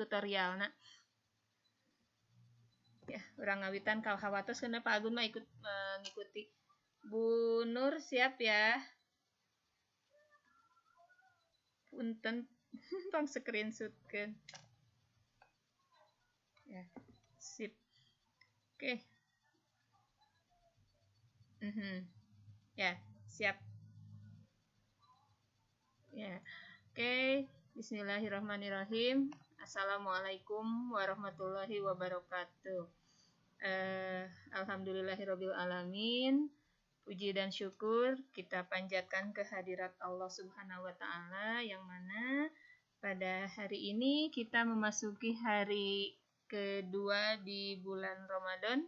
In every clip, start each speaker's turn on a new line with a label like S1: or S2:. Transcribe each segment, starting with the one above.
S1: tutorial nak. Ya, urang ngawitan kal hawatos karena Pak Agun mah ikut mengikuti. Bu Nur siap ya. Punten tong screenshotkeun. Ya, sip. Oke. Ya, siap. Ya. Oke, bismillahirrahmanirrahim. Assalamualaikum warahmatullahi wabarakatuh. Alhamdulillahirabbil alamin. Puji dan syukur kita panjatkan kehadirat Allah Subhanahu wa taala yang mana pada hari ini kita memasuki hari kedua di bulan Ramadan.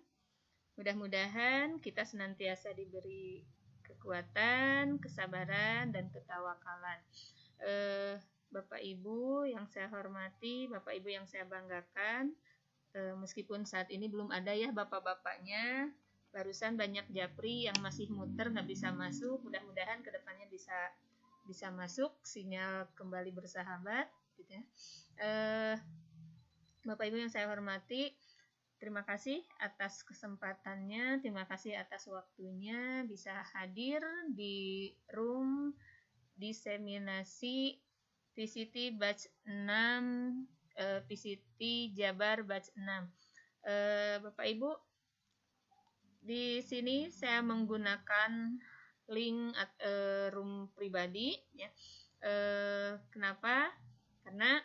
S1: Mudah-mudahan kita senantiasa diberi kekuatan, kesabaran, dan ketawakalan. Bapak Ibu yang saya hormati, Bapak Ibu yang saya banggakan, meskipun saat ini belum ada ya bapak-bapaknya, barusan banyak japri yang masih muter nggak bisa masuk, mudah-mudahan kedepannya bisa masuk, sinyal kembali bersahabat gitu ya. Bapak Ibu yang saya hormati, terima kasih atas kesempatannya, terima kasih atas waktunya bisa hadir di room diseminasi PCT batch 6, PCT Jabar batch 6. Bapak Ibu, di sini saya menggunakan link room pribadi ya. Kenapa? Karena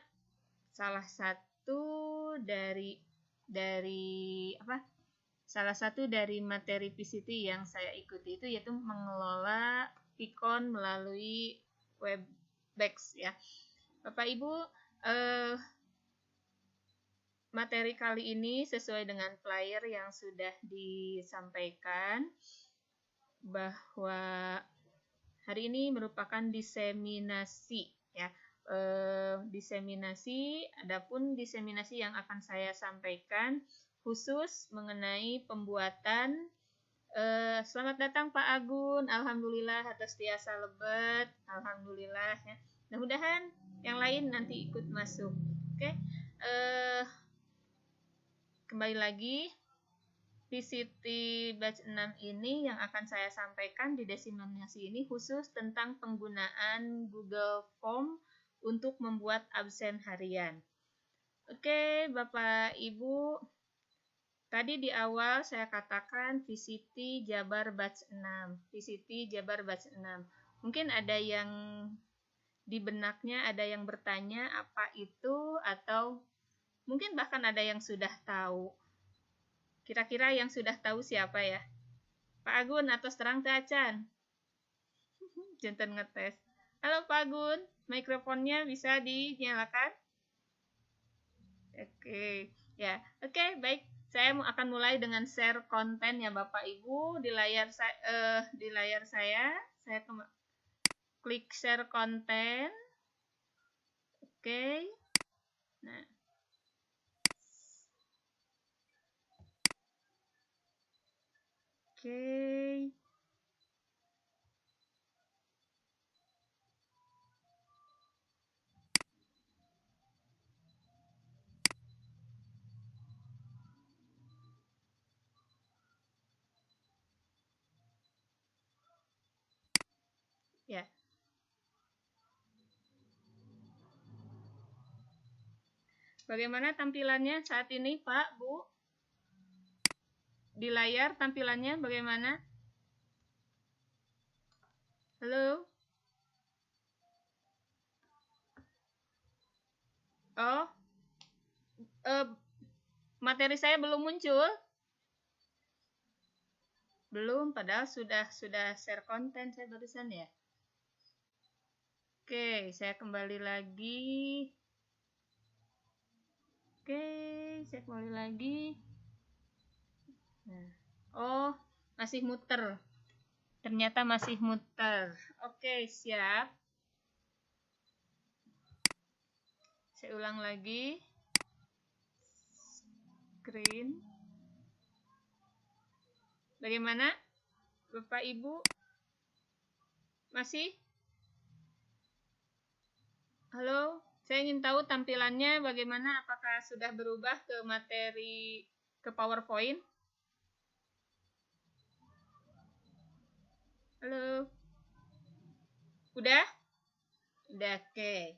S1: salah satu dari materi PCT yang saya ikuti itu yaitu mengelola Vicon melalui Webex ya. Bapak Ibu, materi kali ini sesuai dengan flyer yang sudah disampaikan bahwa hari ini merupakan diseminasi ya. Diseminasi, adapun diseminasi yang akan saya sampaikan khusus mengenai pembuatan. Selamat datang Pak Agun, alhamdulillah atas tiasa lebat, alhamdulillah ya. Mudah-mudahan yang lain nanti ikut masuk. Oke. Kembali lagi, PCT batch 6 ini yang akan saya sampaikan di diseminasi ini khusus tentang penggunaan Google Form untuk membuat absen harian. Oke, Bapak Ibu, tadi di awal saya katakan PCT Jabar batch 6. PCT Jabar batch 6. Mungkin ada yang di benaknya ada yang bertanya apa itu, atau mungkin bahkan ada yang sudah tahu. Kira-kira yang sudah tahu siapa ya? Pak Agun atau terang Teh Acan? Jantan ngetes. Halo Pak Agun, mikrofonnya bisa dinyalakan? Oke, ya. Oke, baik. Saya akan mulai dengan share konten ya Bapak Ibu di layar saya. Saya klik share konten. Oke. Nah. Oke. Ya. Bagaimana tampilannya saat ini, Pak, Bu? Di layar tampilannya bagaimana? Halo? Oh. Materi saya belum muncul? Belum, padahal sudah share konten saya barusan ya. Oke, saya kembali lagi. Nah. Oh, masih muter. Ternyata masih muter. Oke, siap. Saya ulang lagi. Screen. Bagaimana? Bapak Ibu? Masih? Halo? Saya ingin tahu tampilannya bagaimana, apakah sudah berubah ke materi, ke PowerPoint? Halo? Udah? Udah, oke.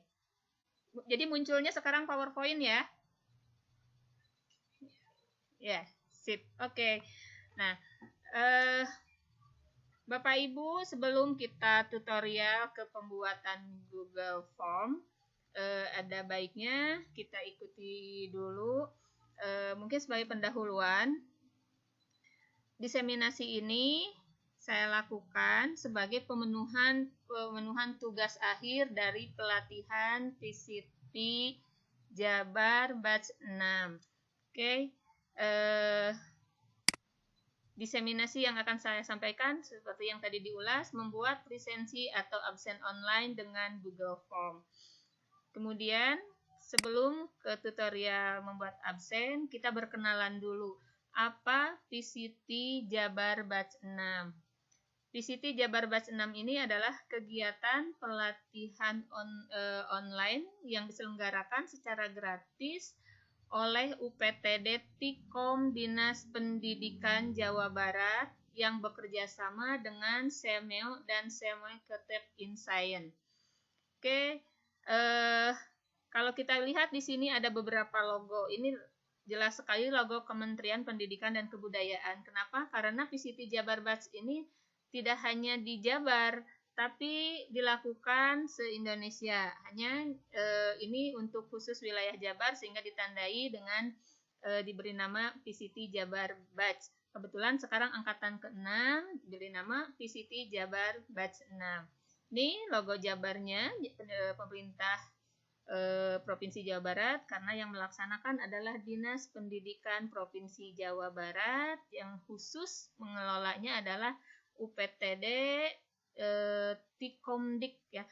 S1: Jadi munculnya sekarang PowerPoint ya? Ya, sip. Oke. Nah, Bapak Ibu, sebelum kita tutorial ke pembuatan Google Form, ada baiknya kita ikuti dulu, mungkin sebagai pendahuluan. Diseminasi ini saya lakukan sebagai pemenuhan tugas akhir dari pelatihan PCT Jabar Batch 6. Oke. Diseminasi yang akan saya sampaikan seperti yang tadi diulas, membuat presensi atau absen online dengan Google Form. Kemudian sebelum ke tutorial membuat absen, kita berkenalan dulu. Apa PCT Jabar Batch 6? PCT Jabar Batch 6 ini adalah kegiatan pelatihan online yang diselenggarakan secara gratis oleh UPTD Tikom Dinas Pendidikan Jawa Barat yang bekerja sama dengan Semeo dan Semeo Ketep Insayen. Oke, kalau kita lihat di sini ada beberapa logo. Ini jelas sekali logo Kementerian Pendidikan dan Kebudayaan. Kenapa? Karena PCT Jabar Batch ini tidak hanya di Jabar, tapi dilakukan se-Indonesia. Hanya ini untuk khusus wilayah Jabar sehingga ditandai dengan diberi nama PCT Jabar Batch. Kebetulan sekarang angkatan ke-6 diberi nama PCT Jabar Batch 6. Ini logo Jabarnya, pemerintah Provinsi Jawa Barat, karena yang melaksanakan adalah Dinas Pendidikan Provinsi Jawa Barat, yang khusus mengelolanya adalah UPTD Tikomdik ya,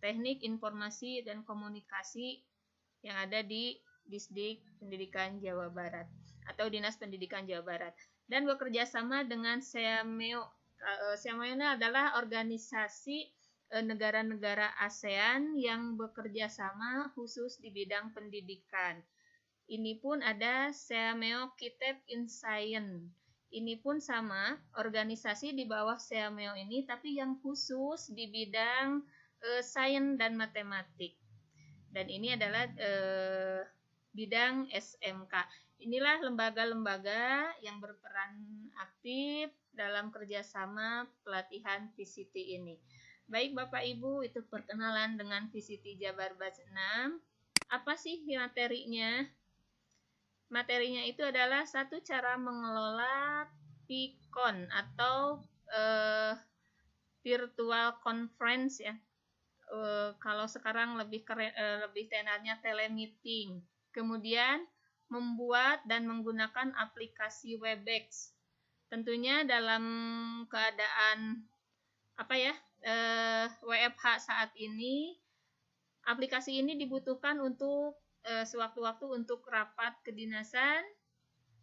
S1: Teknik Informasi dan Komunikasi yang ada di Disdik Pendidikan Jawa Barat atau Dinas Pendidikan Jawa Barat, dan bekerja sama dengan Semeo. Semeo ini adalah organisasi negara-negara ASEAN yang bekerja sama khusus di bidang pendidikan. Ini pun ada Semeo Ketep Insayen. Ini pun sama, organisasi di bawah Semeo ini, tapi yang khusus di bidang sains dan matematik. Dan ini adalah bidang SMK. Inilah lembaga-lembaga yang berperan aktif dalam kerjasama pelatihan PCT ini. Baik Bapak Ibu, itu perkenalan dengan PCT Jabar Batch 6. Apa sih materinya? Materinya itu adalah satu cara mengelola PCON atau virtual conference ya. Kalau sekarang lebih tenarnya telemeeting. Kemudian membuat dan menggunakan aplikasi Webex. Tentunya dalam keadaan WFH saat ini, aplikasi ini dibutuhkan untuk sewaktu-waktu untuk rapat kedinasan.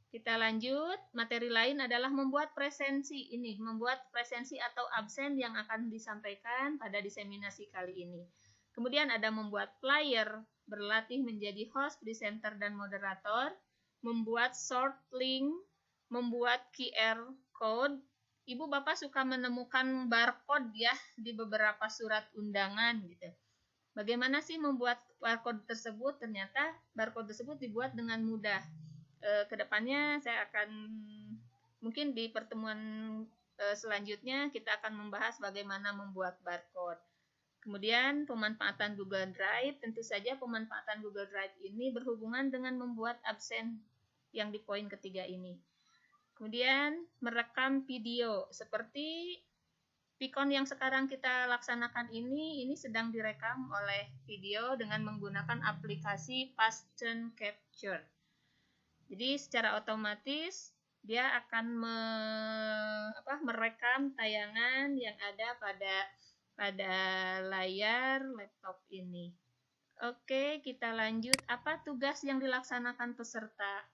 S1: Kita lanjut, materi lain adalah membuat presensi atau absen yang akan disampaikan pada diseminasi kali ini. Kemudian ada membuat flyer, berlatih menjadi host, presenter, dan moderator, membuat short link, membuat QR code. Ibu Bapak suka menemukan barcode ya di beberapa surat undangan gitu. Bagaimana sih membuat barcode tersebut? Ternyata barcode tersebut dibuat dengan mudah. Kedepannya saya akan mungkin di pertemuan selanjutnya kita akan membahas bagaimana membuat barcode. Kemudian pemanfaatan Google Drive, tentu saja pemanfaatan Google Drive ini berhubungan dengan membuat absen yang di poin ketiga ini. Kemudian merekam video, seperti PCON yang sekarang kita laksanakan ini sedang direkam oleh video dengan menggunakan aplikasi Passion Capture. Jadi secara otomatis dia akan merekam tayangan yang ada pada layar laptop ini. Oke, kita lanjut. Apa tugas yang dilaksanakan peserta?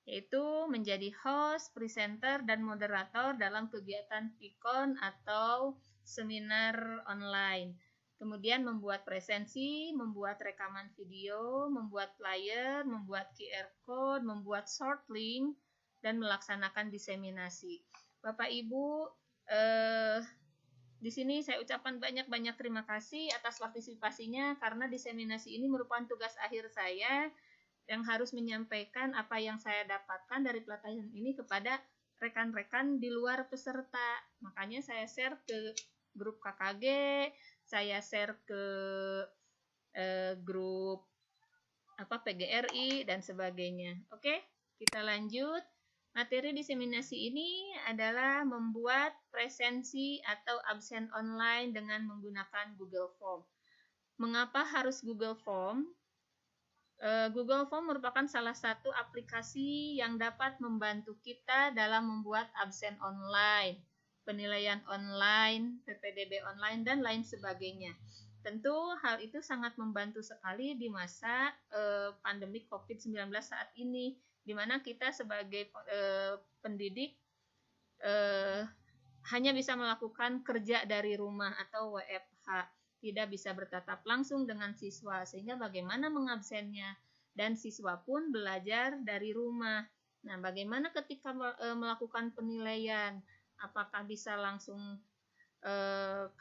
S1: Yaitu menjadi host, presenter, dan moderator dalam kegiatan PCON atau seminar online. Kemudian membuat presensi, membuat rekaman video, membuat flyer, membuat QR code, membuat short link, dan melaksanakan diseminasi. Bapak Ibu, di sini saya ucapkan banyak-banyak terima kasih atas partisipasinya karena diseminasi ini merupakan tugas akhir saya yang harus menyampaikan apa yang saya dapatkan dari pelatihan ini kepada rekan-rekan di luar peserta. Makanya saya share ke grup KKG, saya share ke grup PGRI dan sebagainya. Oke, kita lanjut. Materi diseminasi ini adalah membuat presensi atau absen online dengan menggunakan Google Form. Mengapa harus Google Form? Google Form merupakan salah satu aplikasi yang dapat membantu kita dalam membuat absen online, penilaian online, PPDB online, dan lain sebagainya. Tentu hal itu sangat membantu sekali di masa pandemi COVID-19 saat ini, di mana kita sebagai pendidik hanya bisa melakukan kerja dari rumah atau WFH, tidak bisa bertatap langsung dengan siswa, sehingga bagaimana mengabsennya, dan siswa pun belajar dari rumah. Nah, bagaimana ketika melakukan penilaian, apakah bisa langsung,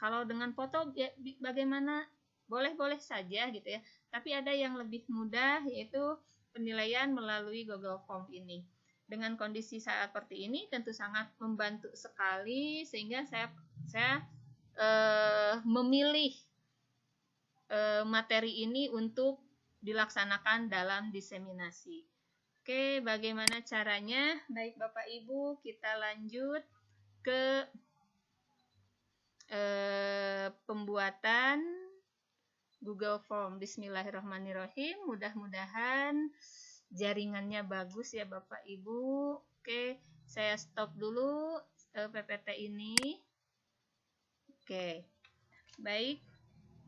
S1: kalau dengan foto bagaimana, boleh-boleh saja gitu ya, tapi ada yang lebih mudah, yaitu penilaian melalui Google Form ini. Dengan kondisi saat seperti ini tentu sangat membantu sekali, sehingga saya memilih materi ini untuk dilaksanakan dalam diseminasi. Oke, bagaimana caranya? Baik Bapak Ibu, kita lanjut ke pembuatan Google Form. Bismillahirrahmanirrahim. Mudah-mudahan jaringannya bagus ya Bapak Ibu. Oke, saya stop dulu PPT ini. Oke, baik,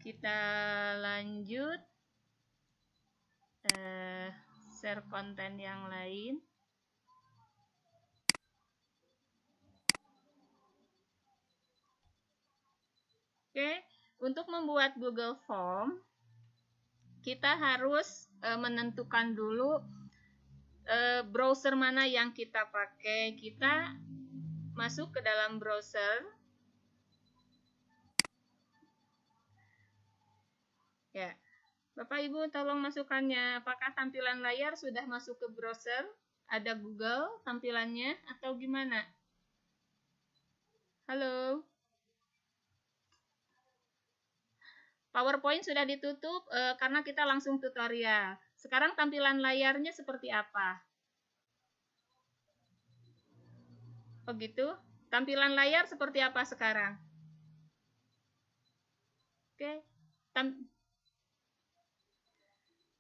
S1: kita lanjut share konten yang lain. Oke, untuk membuat Google Form, kita harus menentukan dulu browser mana yang kita pakai. Kita masuk ke dalam browser. Ya, Bapak Ibu tolong masukkannya. Apakah tampilan layar sudah masuk ke browser? Ada Google tampilannya atau gimana? Halo? PowerPoint sudah ditutup karena kita langsung tutorial. Sekarang tampilan layarnya seperti apa? Oh gitu? Tampilan layar seperti apa sekarang? Oke.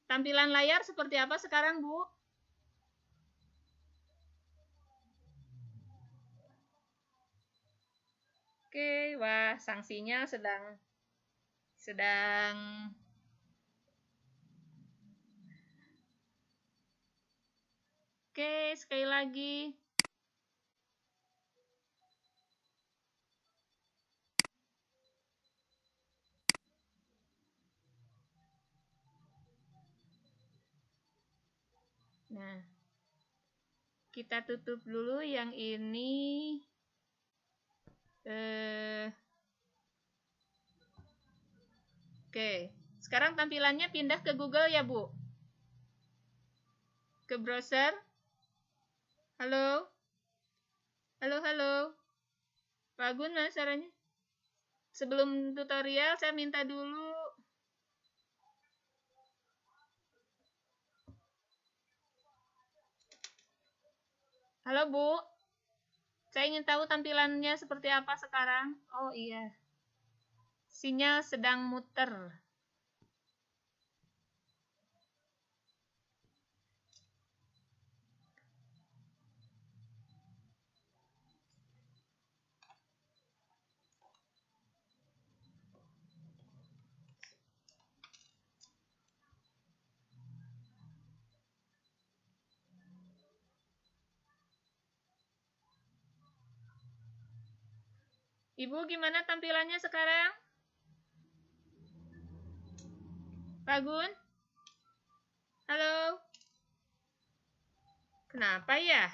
S1: Tampilan layar seperti apa sekarang, Bu? Oke, wah, sanksinya sedang Oke, sekali lagi. Nah, kita tutup dulu yang ini. Oke, sekarang tampilannya pindah ke Google ya, Bu? Ke browser. Halo? Halo, halo? Pak Gun, mana caranya? Sebelum tutorial, saya minta dulu. Halo, Bu? Saya ingin tahu tampilannya seperti apa sekarang. Oh iya. Sinyal sedang muter. Ibu, gimana tampilannya sekarang? Pak Gun? Halo? Kenapa ya?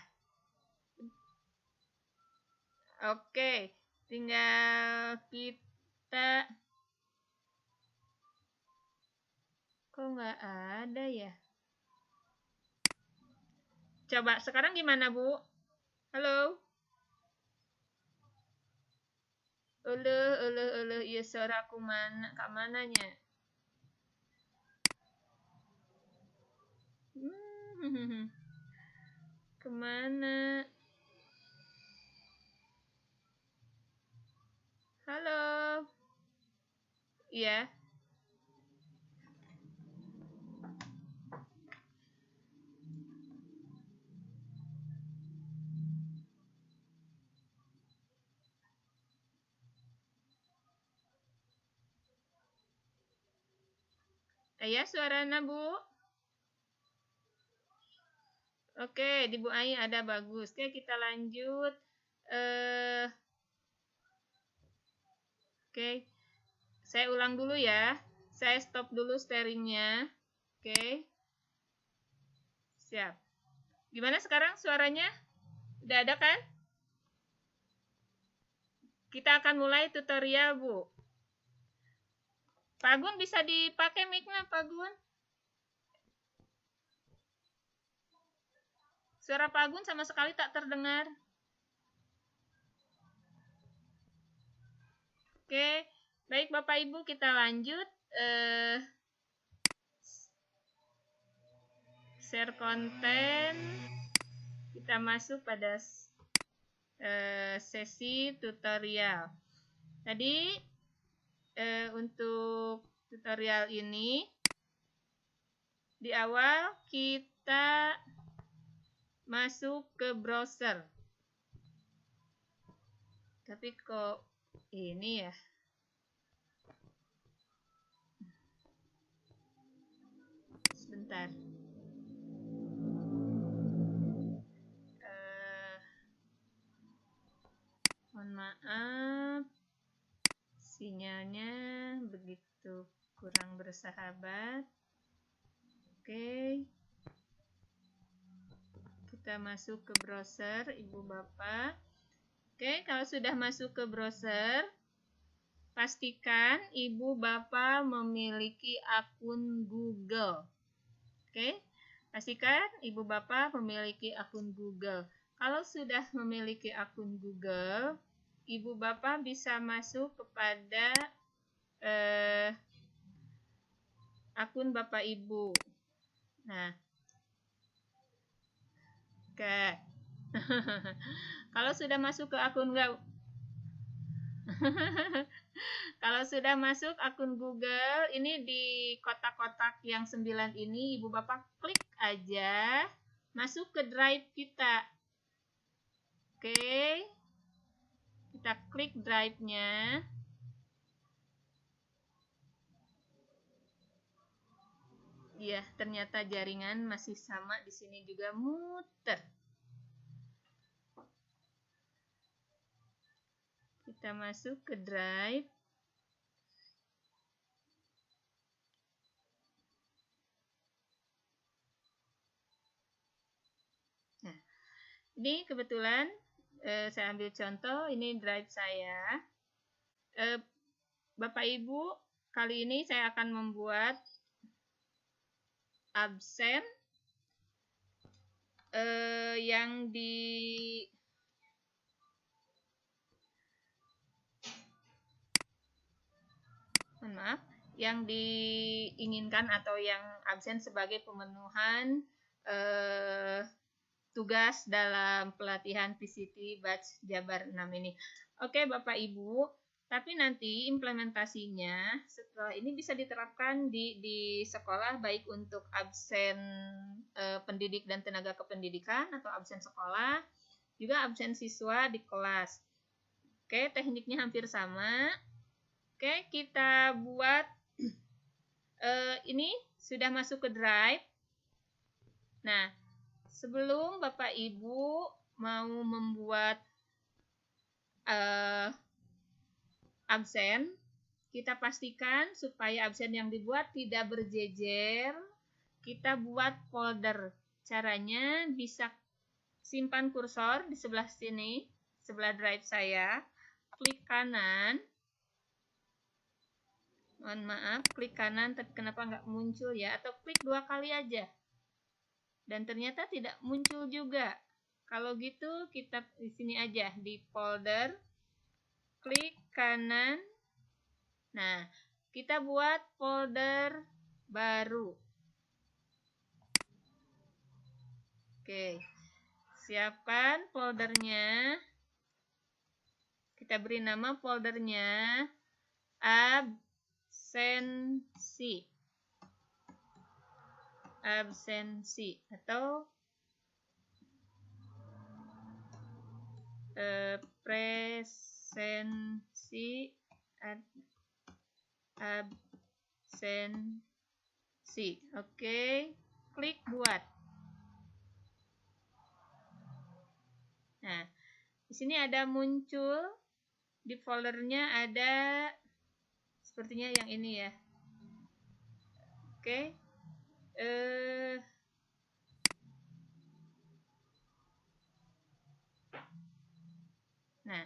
S1: Oke, tinggal kita... Kok nggak ada ya? Coba sekarang gimana, Bu? Halo? Iya suaraku mana? Kak mananya? Kemana? Halo? Iya. Iya suaranya, Bu. Oke, di Bu Ai ada bagus. Oke, kita lanjut. Oke, saya ulang dulu ya. Saya stop dulu steeringnya. Oke, siap. Gimana sekarang suaranya? Udah ada kan? Kita akan mulai tutorial, Bu. Pak Gun bisa dipakai mic-nya, Pak Gun? Suara Pak Gun sama sekali tak terdengar. Oke, baik Bapak Ibu, kita lanjut. Share konten. Kita masuk pada sesi tutorial. Tadi untuk tutorial ini di awal kita masuk ke browser. Tapi kok ini ya? Sebentar. Mohon maaf. Sinyalnya begitu kurang bersahabat. Oke. Kita masuk ke browser, Ibu Bapak. Oke, kalau sudah masuk ke browser, pastikan Ibu Bapak memiliki akun Google. Oke, pastikan Ibu Bapak memiliki akun Google. Kalau sudah memiliki akun Google, Ibu Bapak bisa masuk kepada akun Bapak Ibu. Nah, oke. Kalau sudah masuk ke akun kalau sudah masuk akun Google, ini di kotak-kotak yang 9 ini, Ibu Bapak klik aja, masuk ke drive kita. Oke, kita klik drive-nya. Iya, ternyata jaringan masih sama, di sini juga muter. Kita masuk ke drive. Nah, ini kebetulan saya ambil contoh, ini drive saya. Bapak Ibu, kali ini saya akan membuat absen yang yang diinginkan atau yang absen sebagai pemenuhan tugas dalam pelatihan PCT Batch Jabar 6 ini. Oke Bapak Ibu, tapi nanti implementasinya setelah ini bisa diterapkan di sekolah, baik untuk absen pendidik dan tenaga kependidikan atau absen sekolah, juga absen siswa di kelas. Oke, tekniknya hampir sama. Oke, kita buat ini sudah masuk ke drive. Nah, sebelum Bapak Ibu mau membuat absen, kita pastikan supaya absen yang dibuat tidak berjejer. Kita buat folder. Caranya bisa simpan kursor di sebelah sini, sebelah drive saya. Klik kanan. Mohon maaf, klik kanan, tapi kenapa nggak muncul ya? Atau klik 2 kali aja. Dan ternyata tidak muncul juga. Kalau gitu kita di sini aja di folder, klik kanan. Nah, kita buat folder baru. Oke, siapkan foldernya. Kita beri nama foldernya absensi. Absensi atau presensi absensi. Oke, klik buat. Nah, di sini ada muncul di foldernya, ada sepertinya yang ini ya. Oke. Nah,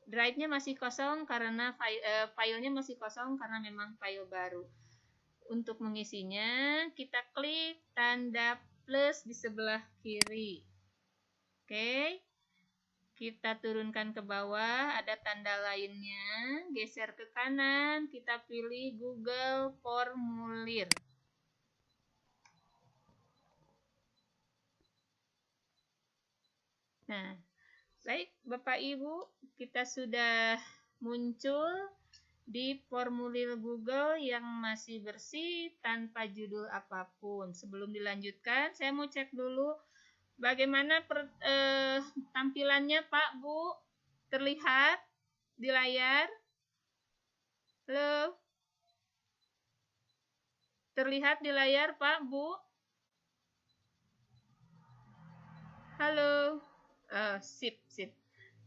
S1: drive-nya masih kosong karena filenya masih kosong karena memang file baru. Untuk mengisinya, kita klik tanda plus di sebelah kiri. Oke, kita turunkan ke bawah, ada tanda lainnya, geser ke kanan, kita pilih Google Formulir. Nah, baik Bapak Ibu, kita sudah muncul di formulir Google yang masih bersih tanpa judul apapun. Sebelum dilanjutkan, saya mau cek dulu bagaimana tampilannya Pak, Bu? Terlihat di layar? Halo? Terlihat di layar Pak, Bu? Halo? Sip.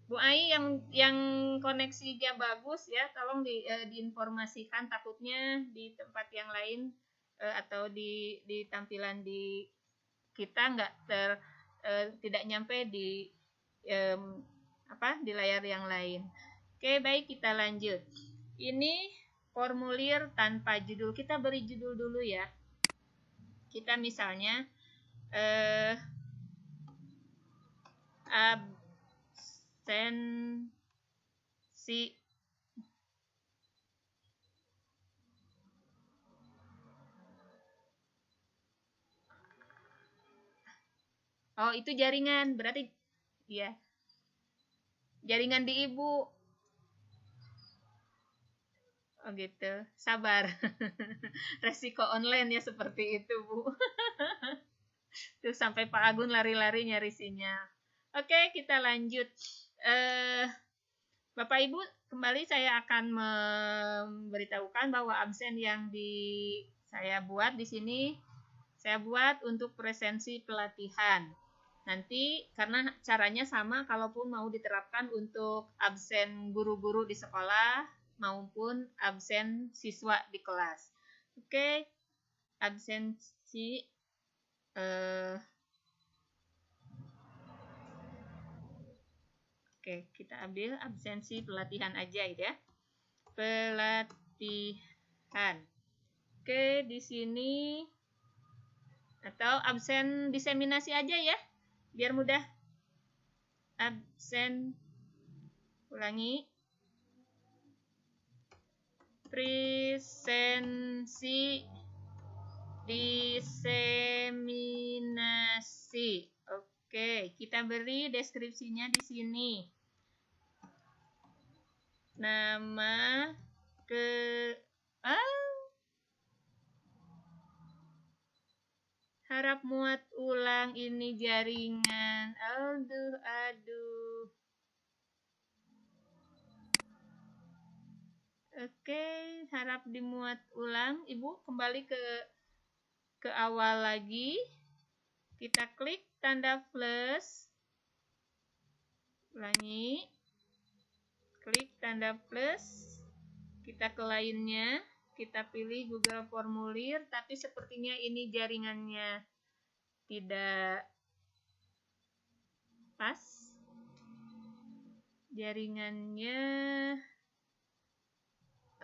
S1: Bu Ai yang koneksinya bagus ya, tolong diinformasikan, takutnya di tempat yang lain atau di tampilan di kita tidak nyampe di di layar yang lain. Oke, baik, kita lanjut. Ini formulir tanpa judul. Kita beri judul dulu ya. Kita misalnya absensi. Oh, itu jaringan, berarti ya. Jaringan di Ibu. Oh gitu, sabar. Resiko online ya seperti itu, Bu. Tuh sampai Pak Agun lari-lari nyari sinyal. Oke, kita lanjut. Bapak Ibu, kembali saya akan memberitahukan bahwa absen yang saya buat di sini, saya buat untuk presensi pelatihan. Nanti karena caranya sama, kalaupun mau diterapkan untuk absen guru-guru di sekolah maupun absen siswa di kelas. Oke, absensi Oke, kita ambil absensi pelatihan aja ya. Pelatihan. Oke, di sini atau absen diseminasi aja ya, biar mudah. Absen, ulangi. Presensi diseminasi. Oke, kita beri deskripsinya di sini. Nama harap muat ulang ini jaringan. Aduh. Oke, harap dimuat ulang. Ibu kembali ke awal lagi. Kita klik tanda plus. Ulangi. Klik tanda plus. Kita ke lainnya, kita pilih Google Formulir, tapi sepertinya ini jaringannya tidak pas. Jaringannya,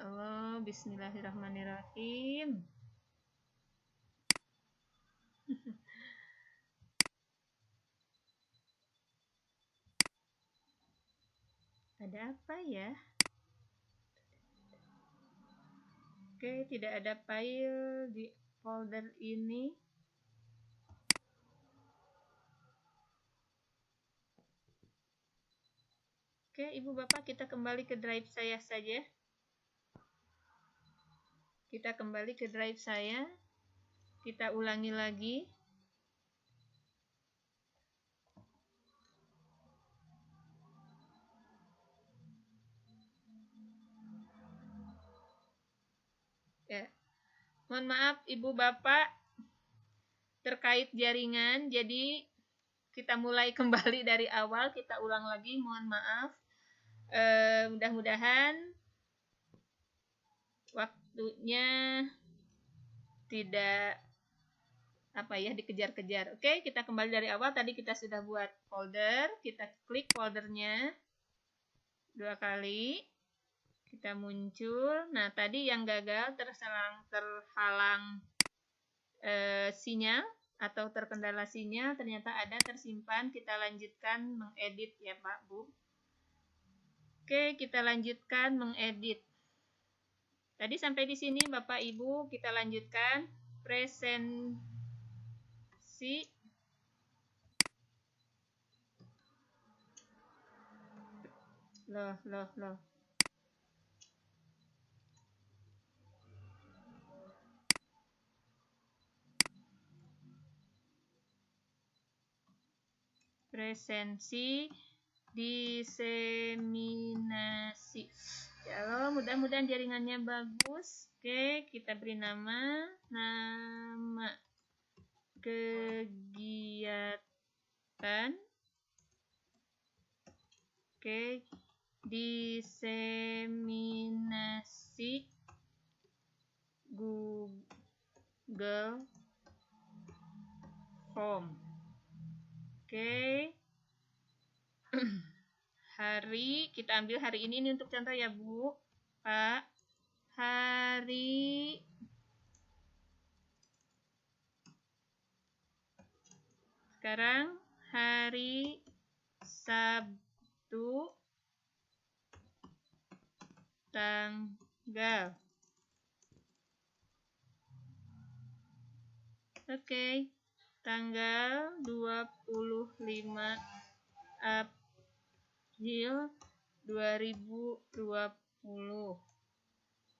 S1: oh, bismillahirrahmanirrahim. Ada apa ya? Oke, tidak ada file di folder ini. Oke, Ibu Bapak, kita kembali ke drive saya saja. Kita kembali ke drive saya. Kita ulangi lagi. Ya. Mohon maaf Ibu Bapak terkait jaringan, jadi kita mulai kembali dari awal, kita ulang lagi, mohon maaf. Mudah-mudahan waktunya tidak dikejar-kejar. Oke, kita kembali dari awal. Tadi kita sudah buat folder, kita klik foldernya 2 kali. Kita muncul. Nah, tadi yang gagal terhalang sinyal atau terkendala sinyal, ternyata ada tersimpan. Kita lanjutkan mengedit ya Pak Bu. Oke, kita lanjutkan mengedit. Tadi sampai di sini Bapak Ibu, kita lanjutkan presentasi. Loh. Presensi diseminasi. Ya, mudah-mudahan jaringannya bagus. Oke, kita beri nama kegiatan. Oke, diseminasi Google Form. Oke. Hari, kita ambil hari ini untuk contoh ya Bu, Pak. Hari sekarang hari Sabtu tanggal. Oke. Tanggal 25 April 2020.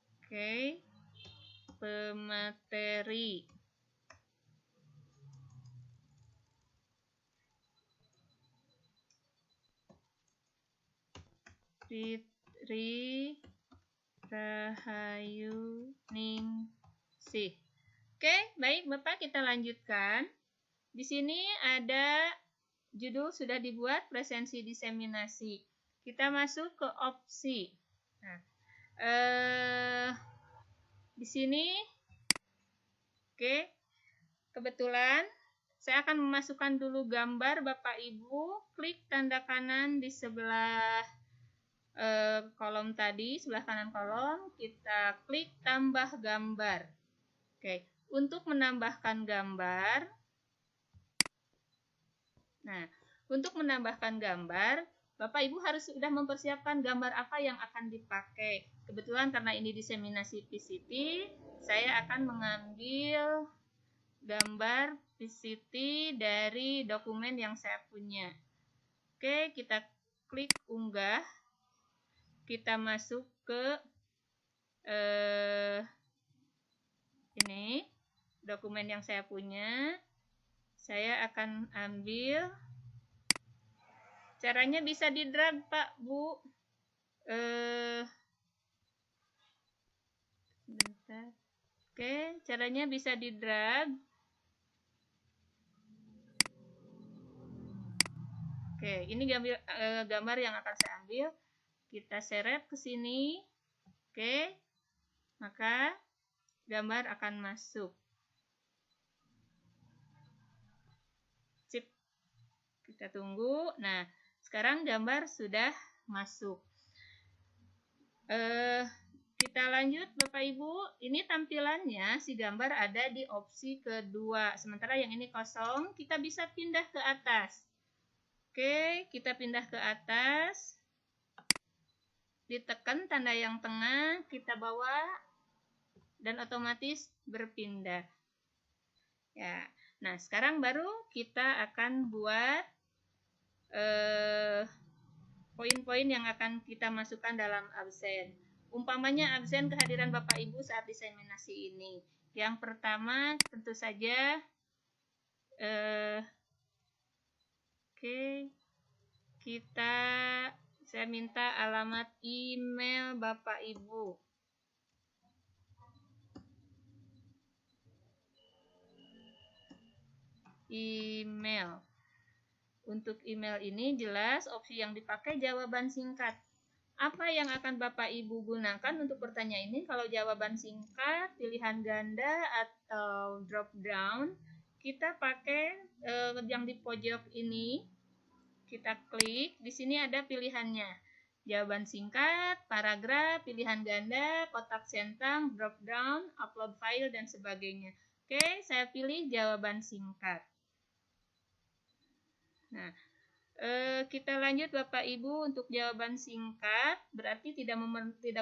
S1: Oke. Pemateri. Fitri Rahayu Ningsih. Oke, baik Bapak, kita lanjutkan. Di sini ada judul sudah dibuat, presensi diseminasi. Kita masuk ke opsi. Nah, di sini, oke, kebetulan saya akan memasukkan dulu gambar Bapak Ibu. Klik tanda kanan di sebelah kolom tadi, sebelah kanan kolom, kita klik tambah gambar. Oke, untuk menambahkan gambar. Nah, untuk menambahkan gambar, Bapak Ibu harus sudah mempersiapkan gambar apa yang akan dipakai. Kebetulan karena ini diseminasi PCT, saya akan mengambil gambar PCT dari dokumen yang saya punya. Oke, kita klik unggah. Kita masuk ke ini dokumen yang saya punya. Saya akan ambil, caranya bisa di drag Pak Bu. Bentar. Oke, caranya bisa di drag. Oke, ini gambar yang akan saya ambil. Kita seret ke sini. Oke, maka gambar akan masuk. Sip, kita tunggu. Nah, sekarang gambar sudah masuk. Kita lanjut Bapak Ibu. Ini tampilannya si gambar ada di opsi kedua. Sementara yang ini kosong, kita bisa pindah ke atas. Oke, kita pindah ke atas. Ditekan tanda yang tengah, kita bawa dan otomatis berpindah. Ya. Nah, sekarang baru kita akan buat poin-poin yang akan kita masukkan dalam absen. Umpamanya absen kehadiran Bapak Ibu saat diseminasi ini. Yang pertama tentu saja saya minta alamat email Bapak Ibu. Email. Untuk email ini jelas opsi yang dipakai jawaban singkat. Apa yang akan Bapak Ibu gunakan untuk pertanyaan ini? Kalau jawaban singkat, pilihan ganda atau drop down, kita pakai yang di pojok ini. Kita klik, di sini ada pilihannya. Jawaban singkat, paragraf, pilihan ganda, kotak centang, drop down, upload file, dan sebagainya. Oke, saya pilih jawaban singkat. Nah, kita lanjut Bapak Ibu untuk jawaban singkat, berarti tidak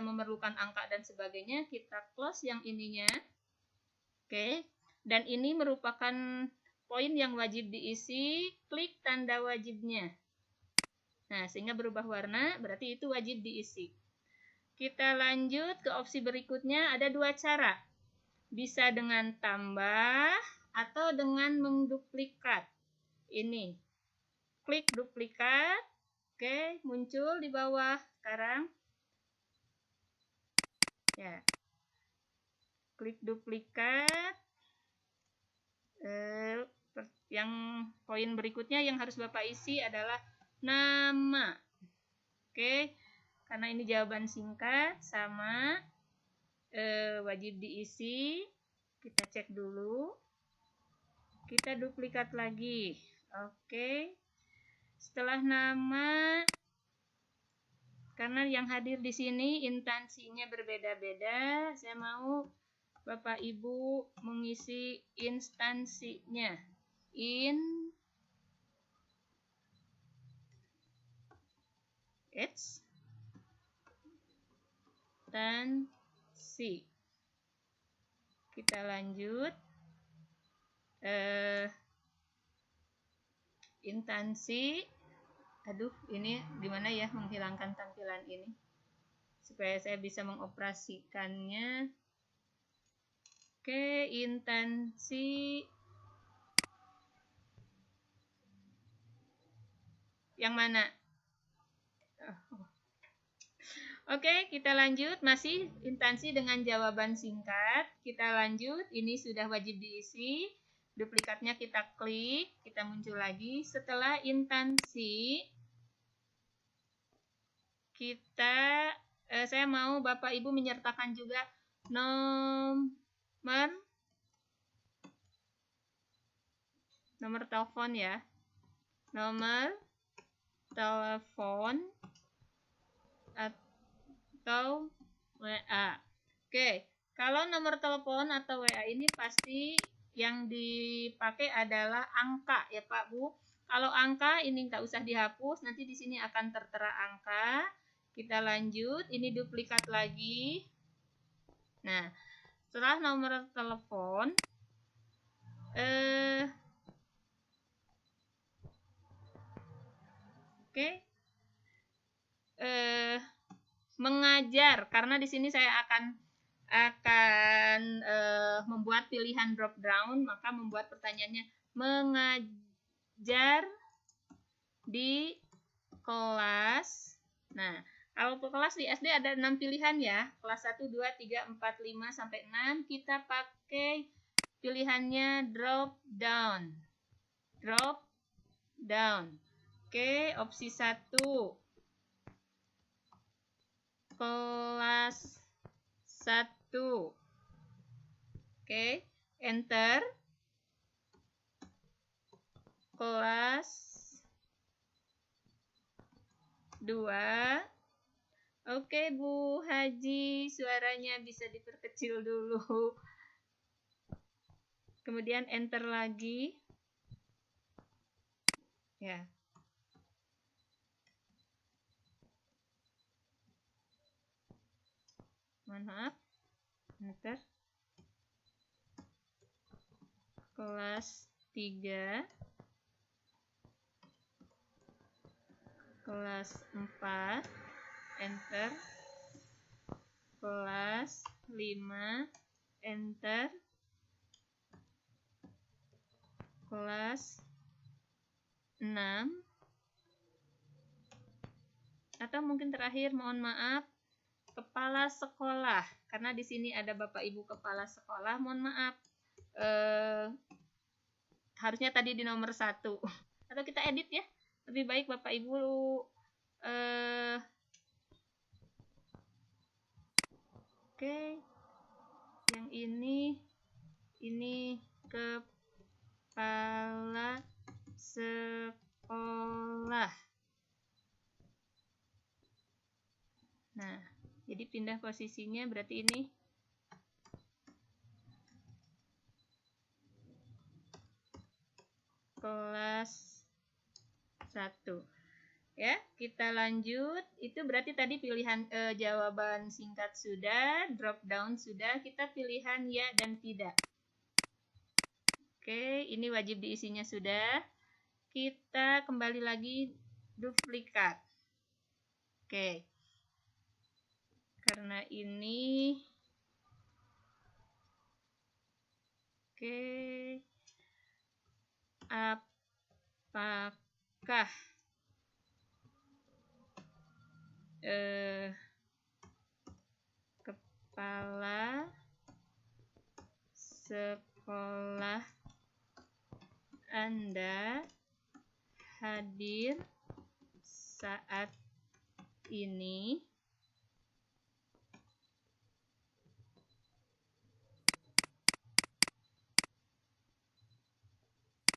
S1: memerlukan angka dan sebagainya. Kita close yang ininya. Oke, dan ini merupakan poin yang wajib diisi, klik tanda wajibnya. Nah, sehingga berubah warna, berarti itu wajib diisi. Kita lanjut ke opsi berikutnya, ada dua cara. Bisa dengan tambah atau dengan menduplikat. Ini. Klik duplikat. Oke, muncul di bawah sekarang. Ya. Klik duplikat. Yang poin berikutnya yang harus Bapak isi adalah nama. Oke, karena ini jawaban singkat sama wajib diisi. Kita cek dulu. Kita duplikat lagi. Oke. Setelah nama, karena yang hadir di sini instansinya berbeda-beda, saya mau Bapak Ibu mengisi instansinya. Instansi. Kita lanjut. Instansi. Aduh, ini gimana ya menghilangkan tampilan ini supaya saya bisa mengoperasikannya. Oke, instansi yang mana? Oke, kita lanjut. Masih instansi dengan jawaban singkat. Kita lanjut. Ini sudah wajib diisi. Duplikatnya kita klik. Kita muncul lagi. Setelah instansi, saya mau Bapak Ibu menyertakan juga nomor telepon ya. Nomor telepon atau WA. Oke, kalau nomor telepon atau WA ini pasti yang dipakai adalah angka ya Pak Bu. Kalau angka ini nggak usah dihapus, nanti di sini akan tertera angka. Kita lanjut, ini duplikat lagi. Nah, setelah nomor telepon, mengajar, karena di sini saya akan membuat pilihan drop down, maka membuat pertanyaannya mengajar di kelas. Nah, kalau kelas di SD ada 6 pilihan ya, kelas 1, 2, 3, 4, 5, sampai 6, kita pakai pilihannya drop down. Drop down. Oke, opsi 1. Kelas 1. Oke, enter. Kelas 2. Oke, Bu Haji, suaranya bisa diperkecil dulu. Kemudian enter lagi. Ya. Mohon maaf. Enter. Kelas 3. Kelas 4. Enter. Kelas 5. Enter. Kelas 6. Atau mungkin terakhir, mohon maaf, kepala sekolah. Karena di sini ada Bapak Ibu kepala sekolah, mohon maaf. Harusnya tadi di nomor 1. Atau kita edit ya. Lebih baik Bapak Ibu oke. Yang ini kepala sekolah. Nah, jadi pindah posisinya berarti ini kelas 1. Ya, kita lanjut. Itu berarti tadi pilihan jawaban singkat sudah, drop down sudah, kita pilihan ya dan tidak. Oke, ini wajib diisinya sudah. Kita kembali lagi duplikat. Oke. Karena ini apakah kepala sekolah Anda hadir saat ini?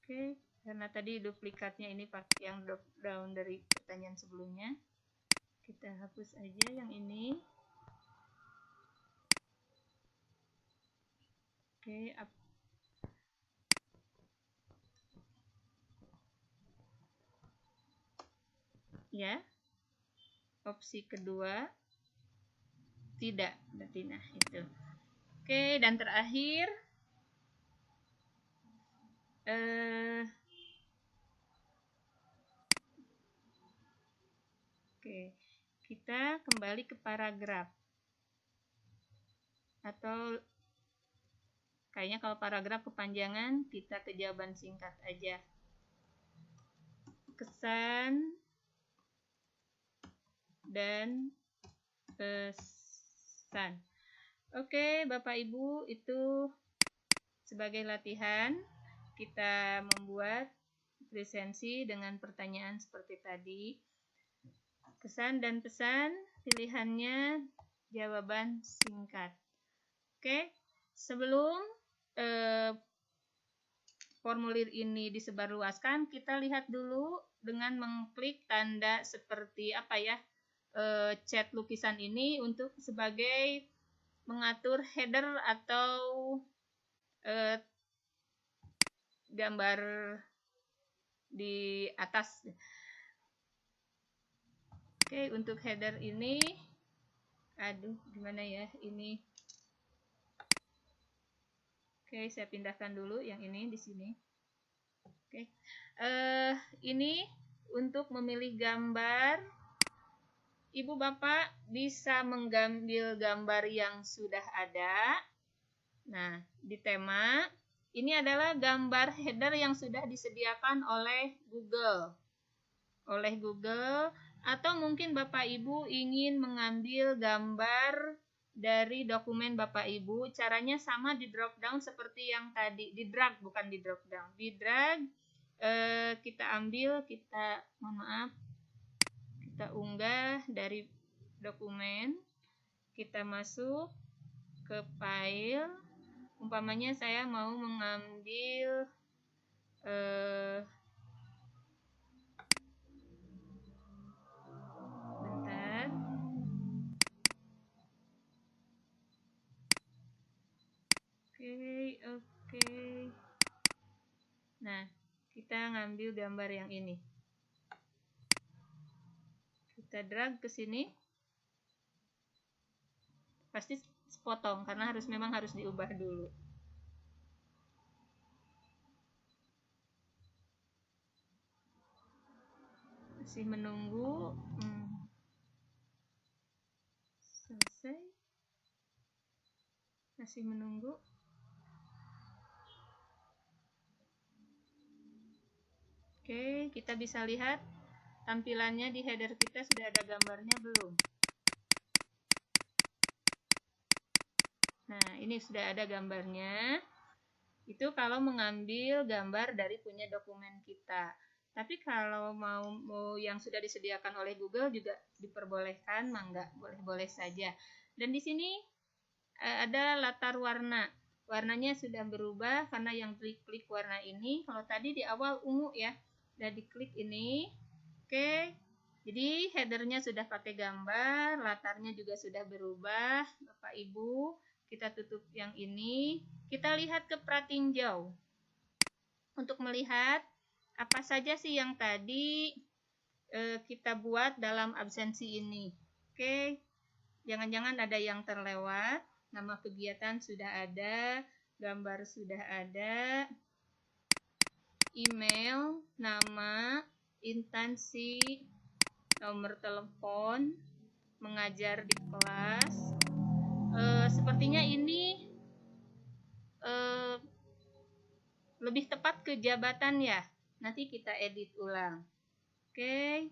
S1: Oke, karena tadi duplikatnya ini pakai yang drop down dari pertanyaan sebelumnya. Kita hapus aja yang ini. Oke, ya. Opsi kedua tidak, berarti nah itu. Oke, dan terakhir oke, kita kembali ke paragraf. Atau kayaknya kalau paragraf kepanjangan, kita ke jawaban singkat aja. Kesan dan pesan. Oke, Bapak Ibu, itu sebagai latihan kita membuat presensi dengan pertanyaan seperti tadi. Kesan dan pesan, pilihannya jawaban singkat. Oke, sebelum formulir ini disebarluaskan, kita lihat dulu dengan mengklik tanda seperti apa ya, cat lukisan ini untuk sebagai mengatur header atau gambar di atas. Oke, untuk header ini, aduh gimana ya ini. Oke, saya pindahkan dulu yang ini di sini. Oke, ini untuk memilih gambar, Ibu Bapak bisa mengambil gambar yang sudah ada. Nah, di tema ini adalah gambar header yang sudah disediakan oleh Google. Atau mungkin Bapak Ibu ingin mengambil gambar dari dokumen Bapak Ibu, caranya sama di drop down seperti yang tadi, di drag bukan di drop down. Di drag kita ambil, kita unggah dari dokumen, kita masuk, ke file. Umpamanya saya mau mengambil bentar. Oke. Nah, kita ngambil gambar yang ini. Kita drag ke sini. Pasti sepotong karena memang harus diubah dulu. Masih menunggu. Selesai. Masih menunggu. Oke, kita bisa lihat tampilannya di header kita sudah ada gambarnya belum? Nah, ini sudah ada gambarnya. Itu kalau mengambil gambar dari punya dokumen kita. Tapi kalau mau yang sudah disediakan oleh Google juga diperbolehkan, mangga, boleh-boleh saja. Dan di sini ada latar warna. Warnanya sudah berubah karena yang klik warna ini. Kalau tadi di awal ungu ya, udah diklik ini. Oke, jadi headernya sudah pakai gambar, latarnya juga sudah berubah. Bapak Ibu, kita tutup yang ini. Kita lihat ke pratinjau untuk melihat apa saja sih yang tadi kita buat dalam absensi ini. Oke, jangan-jangan ada yang terlewat. Nama kegiatan sudah ada, gambar sudah ada, email, nama, instansi, nomor telepon, mengajar di kelas. Sepertinya ini lebih tepat ke jabatan ya. Nanti kita edit ulang. Oke.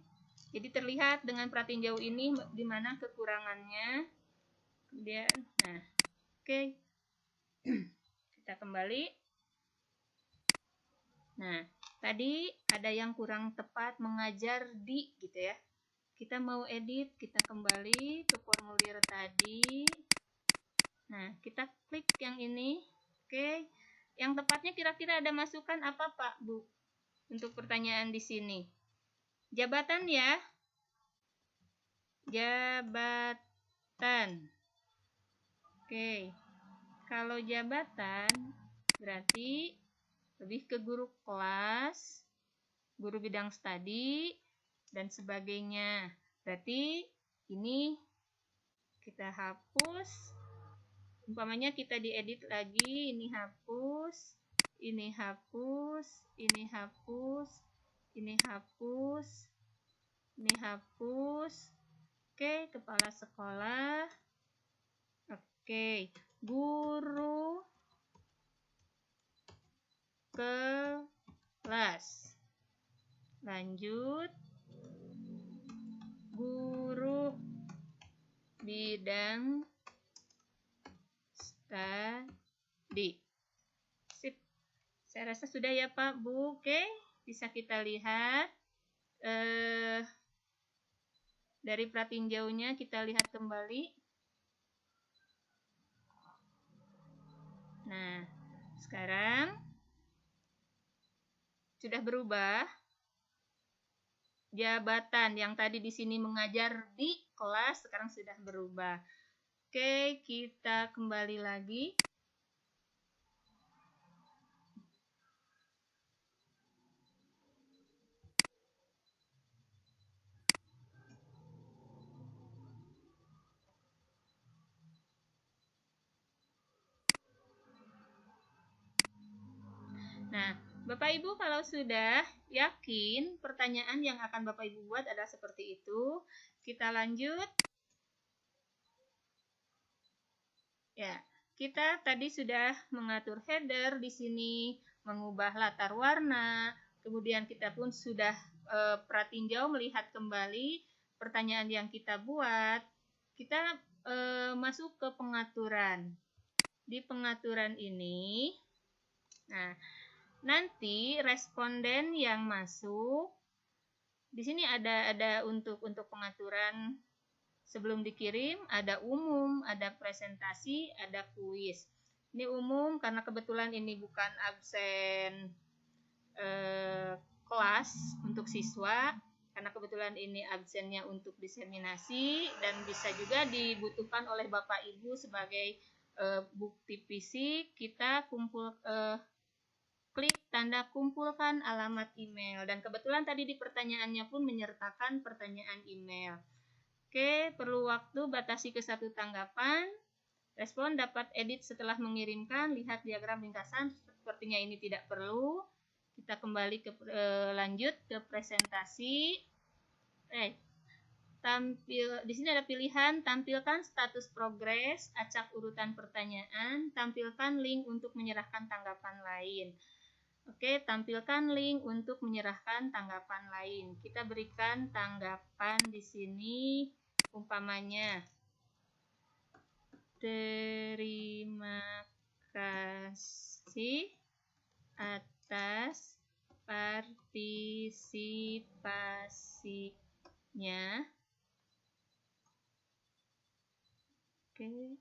S1: Jadi terlihat dengan pratinjau ini di mana kekurangannya. Kemudian, nah, oke. Kita kembali. Nah, tadi ada yang kurang tepat mengajar di gitu ya. Kita mau edit, kita kembali ke formulir tadi. Nah, kita klik yang ini. Oke. Yang tepatnya kira-kira ada masukan apa, Pak, Bu? Untuk pertanyaan di sini. Jabatan ya. Jabatan. Oke. Kalau jabatan berarti lebih ke guru kelas, guru bidang studi, dan sebagainya. Berarti ini kita hapus. Umpamanya kita diedit lagi, ini hapus, ini hapus, ini hapus, ini hapus, ini hapus. Oke, kepala sekolah. Oke, guru kelas. Lanjut, guru bidang studi. Sip. Saya rasa sudah ya Pak, Bu. Oke, bisa kita lihat dari pratinjaunya, kita lihat kembali. Nah, sekarang sudah berubah. Jabatan yang tadi di sini mengajar di kelas sekarang sudah berubah. Oke, kita kembali lagi. Nah, Bapak Ibu kalau sudah yakin pertanyaan yang akan Bapak Ibu buat adalah seperti itu, kita lanjut. Ya, kita tadi sudah mengatur header di sini, mengubah latar warna, kemudian kita pun sudah pratinjau melihat kembali pertanyaan yang kita buat. Kita masuk ke pengaturan. Di pengaturan ini, nah, nanti responden yang masuk di sini ada untuk pengaturan sebelum dikirim ada umum, ada presentasi, ada kuis. Ini umum karena kebetulan ini bukan absen kelas untuk siswa, karena kebetulan ini absennya untuk diseminasi dan bisa juga dibutuhkan oleh Bapak Ibu sebagai bukti fisik. Kita klik tanda kumpulkan alamat email, dan kebetulan tadi di pertanyaannya pun menyertakan pertanyaan email. Oke, perlu waktu batasi ke 1 tanggapan. Respon dapat edit setelah mengirimkan. Lihat diagram ringkasan, sepertinya ini tidak perlu. Kita kembali ke lanjut ke presentasi. Di sini ada pilihan tampilkan status progres, acak urutan pertanyaan, tampilkan link untuk menyerahkan tanggapan lain. Oke, tampilkan link untuk menyerahkan tanggapan lain. Kita berikan tanggapan di sini, umpamanya, terima kasih atas partisipasinya. Oke,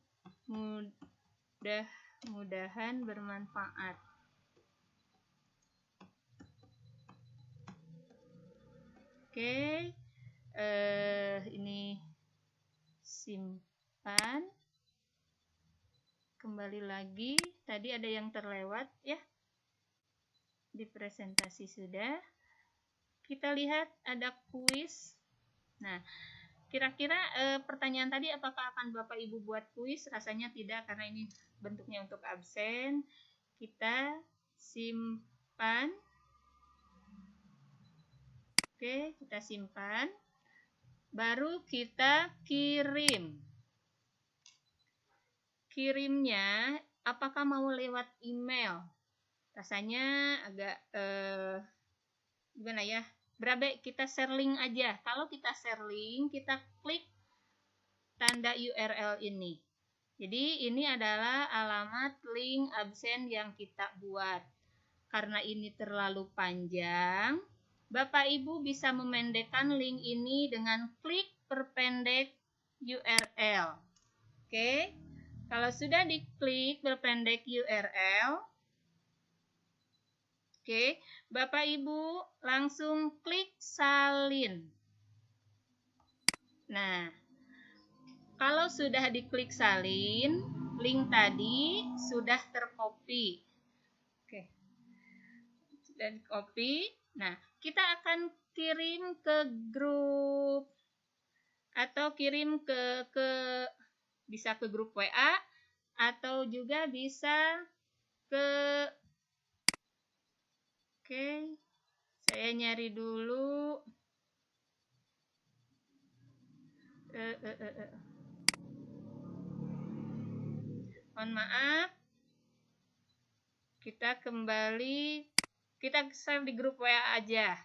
S1: mudah-mudahan bermanfaat. Oke, ini simpan. Kembali lagi, tadi ada yang terlewat ya. Di presentasi sudah. Kita lihat ada kuis. Nah, kira-kira pertanyaan tadi apakah akan Bapak Ibu buat kuis? Rasanya tidak, karena ini bentuknya untuk absen. Kita simpan. Oke, kita simpan. Baru kita kirim. Kirimnya apakah mau lewat email? Rasanya agak gimana ya? Berabe, kita share link aja. Kalau kita share link, kita klik tanda URL ini. Jadi ini adalah alamat link absen yang kita buat. Karena ini terlalu panjang, Bapak Ibu bisa memendekkan link ini dengan klik perpendek URL. Oke. Kalau sudah diklik berpendek URL, oke, Bapak Ibu langsung klik salin. Nah, kalau sudah diklik salin, link tadi sudah tercopy. Oke, sudah di-copy. Nah, kita akan kirim ke grup atau kirim ke bisa ke grup WA atau juga bisa ke Oke, saya nyari dulu. Mohon maaf. Kita kembali, kita share di grup WA aja.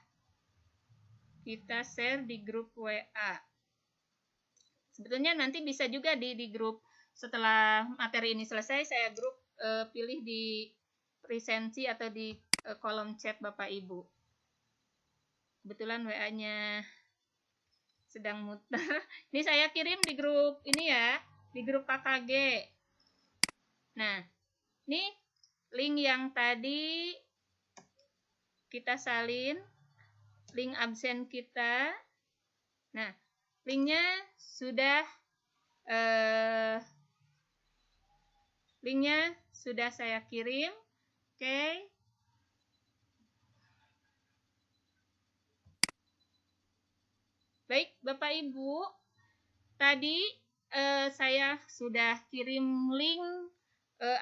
S1: Kita share di grup WA. Sebetulnya nanti bisa juga di grup setelah materi ini selesai, saya grup pilih di presensi atau di kolom chat Bapak Ibu. Kebetulan WA-nya sedang muter. Ini saya kirim di grup ini ya, di grup KKG. Nah, ini link yang tadi kita salin, link absen kita. Nah, linknya sudah saya kirim. Oke. Baik, Bapak Ibu, tadi saya sudah kirim link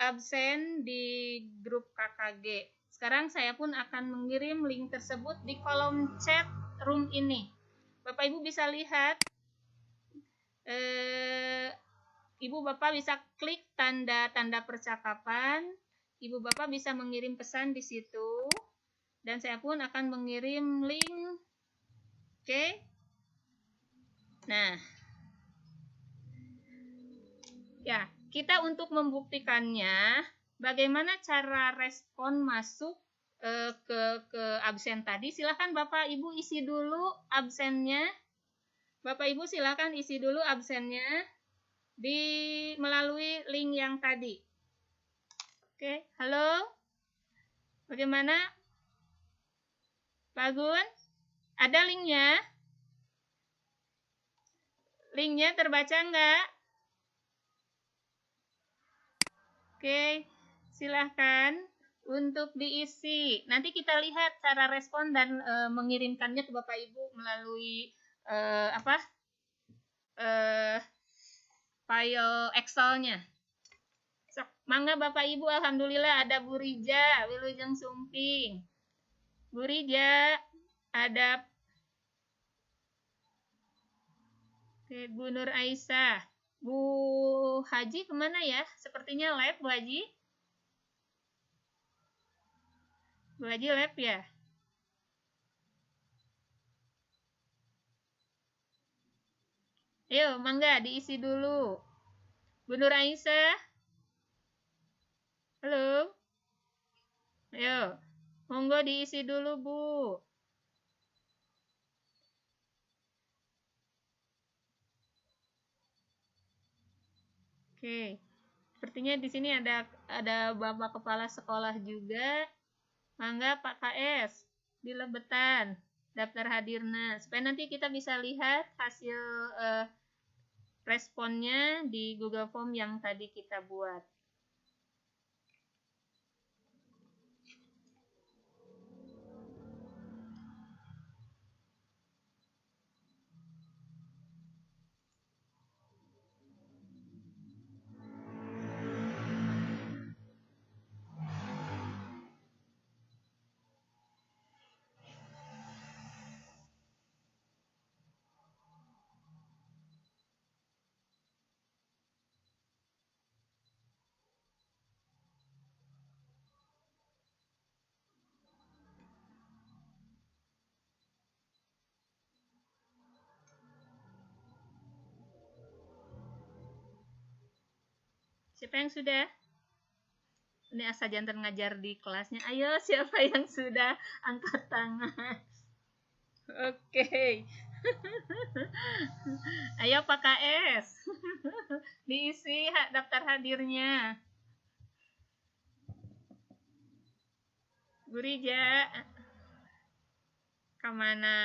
S1: absen di grup KKG. Sekarang saya pun akan mengirim link tersebut di kolom chat room ini. Bapak Ibu bisa lihat, Ibu Bapak bisa klik tanda-tanda percakapan. Ibu Bapak bisa mengirim pesan di situ. Dan saya pun akan mengirim link. Oke. Nah, ya, kita untuk membuktikannya, bagaimana cara respon masuk ke absen tadi. Silakan Bapak Ibu isi dulu absennya. Bapak Ibu silakan isi dulu absennya melalui link yang tadi. Oke, halo? Bagaimana? Pak Gun? Ada linknya? Linknya terbaca nggak? Oke, silahkan untuk diisi. Nanti kita lihat cara respon dan mengirimkannya ke Bapak Ibu melalui apa? File Excel-nya. Sok, mangga Bapak Ibu, alhamdulillah ada Bu Rija, Wilujeng Sumping. Bu Rija, ada Bu Nur Aisyah. Bu Haji kemana ya? Sepertinya live Bu Haji. Bu Haji live ya? Ayo, mangga diisi dulu. Bu Nur Aisyah. Halo. Ayo. Monggo diisi dulu, Bu. Oke. Sepertinya di sini ada Bapak Kepala Sekolah juga. Mangga Pak KS dilebetan daftar hadirna supaya nanti kita bisa lihat hasil responnya di Google Form yang tadi kita buat. Siapa yang sudah? Ini asa jantan ngajar di kelasnya. Ayo, siapa yang sudah? Angkat tangan. Oke. Ayo Pak KS. Diisi daftar hadirnya. Bu Rija. Kemana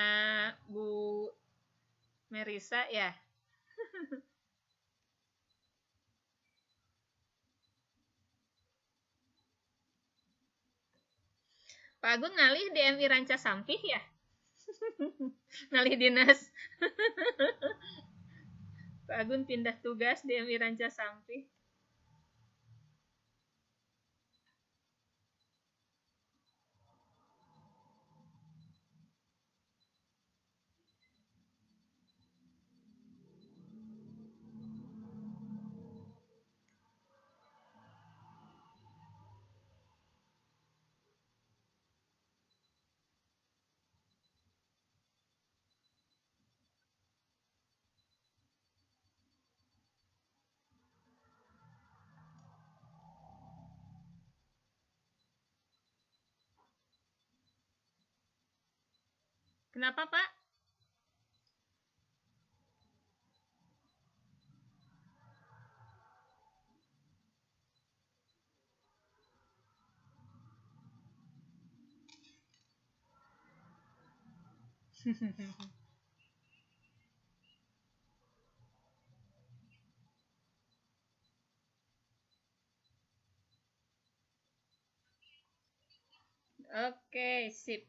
S1: Bu Merisa ya? Pak Agung ngalih DMI Ranca Sampih ya? Ngalih dinas. Pak Agung pindah tugas DMI Ranca Sampih. Kenapa Pak? Oke, sip.